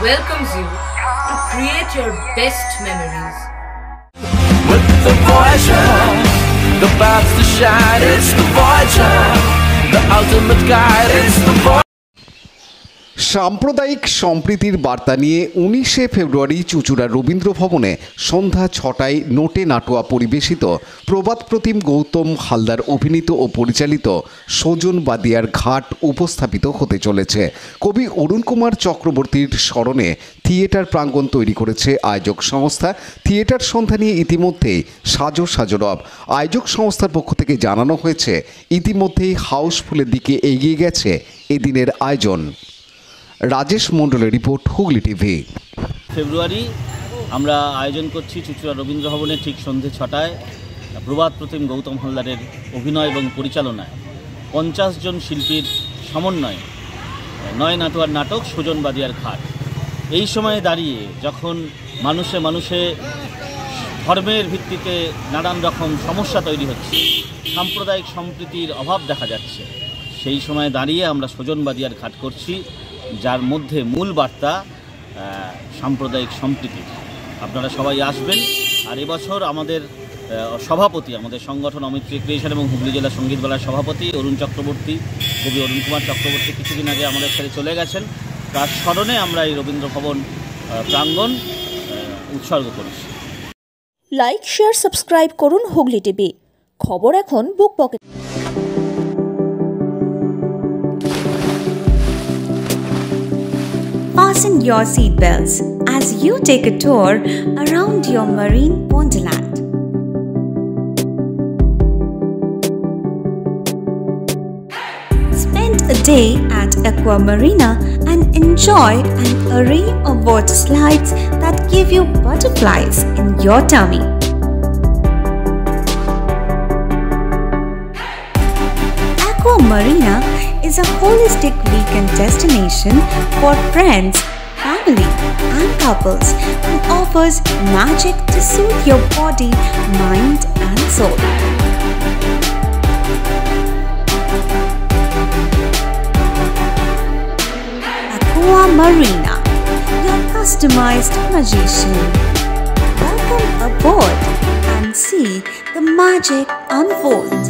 welcomes you to create your best memories. With the Voyager, the paths to shine, it's the Voyager, the ultimate guide, it's the Voyager. সাম্প্রদায়িক সম্প্রীতির বার্তা নিয়ে 19শে ফেব্রুয়ারি চুঁচুড়া রবীন্দ্র ভবনে সন্ধ্যা 6টায় নোটে নাটুয়া পরিবেশিত প্রবাদ প্রতিম গৌতম হালদার অভিনীত ও পরিচালিত সজন বাদিয়ার ঘাট উপস্থাপিত হতে চলেছে। কবি অরুণ কুমার চক্রবর্তীর স্মরণে থিয়েটার প্রাঙ্গণ তৈরি করেছে আয়োজক সংস্থা। থিয়েটার সন্ধ্যা নিয়ে ইতিমধ্যেই সাজো রব। আয়োজক সংস্থার পক্ষ থেকে জানানো হয়েছে ইতিমধ্যেই হাউসফুলের দিকে এগিয়ে গেছে এদিনের আয়োজন। রাজেশ মণ্ডলের রিপোর্ট, হুগলি টিভি। ফেব্রুয়ারি আমরা আয়োজন করছি চুঁচুড়া রবীন্দ্র ভবনে ঠিক সন্ধ্যে 6টায় প্রবাদ প্রতিম গৌতম হালদারের অভিনয় এবং পরিচালনায় 50 জন শিল্পীর সমন্বয়ে নয় নাটুয়ার নাটক সজন বাদিয়ার ঘাট। এই সময়ে দাঁড়িয়ে যখন মানুষে মানুষে ধর্মের ভিত্তিতে নানান রকম সমস্যা তৈরি হচ্ছে, সাম্প্রদায়িক সম্প্রীতির অভাব দেখা যাচ্ছে, সেই সময়ে দাঁড়িয়ে আমরা সজন বাদিয়ার ঘাট করছি, যার মধ্যে মূল বার্তা সাম্প্রদায়িক সম্প্রীতির। আপনারা সবাই আসবেন। আর এবছর আমাদের সভাপতি, আমাদের সংগঠন অমিত্রী ক্রিয়েশন এবং হুগলি জেলা সঙ্গীত মেলার সভাপতি অরুণ চক্রবর্তী, কবি অরুণ কুমার চক্রবর্তী কিছুদিন আগে আমাদের ছেড়ে চলে গেছেন। তার স্মরণে আমরা এই রবীন্দ্র ভবন প্রাঙ্গণ উৎসর্গ করেছি। লাইক, শেয়ার, সাবস্ক্রাইব করুন হুগলি টিভি। খবর এখন বুক pocket. Fasten your seatbelts as you take a tour around your marine wonderland. Spend a day at Aqua Marina and enjoy an array of water slides that give you butterflies in your tummy. Aqua Marina is a holistic weekend destination for friends, family and couples and offers magic to soothe your body, mind and soul. Aqua Marina, your customized magician. Welcome aboard and see the magic unfold.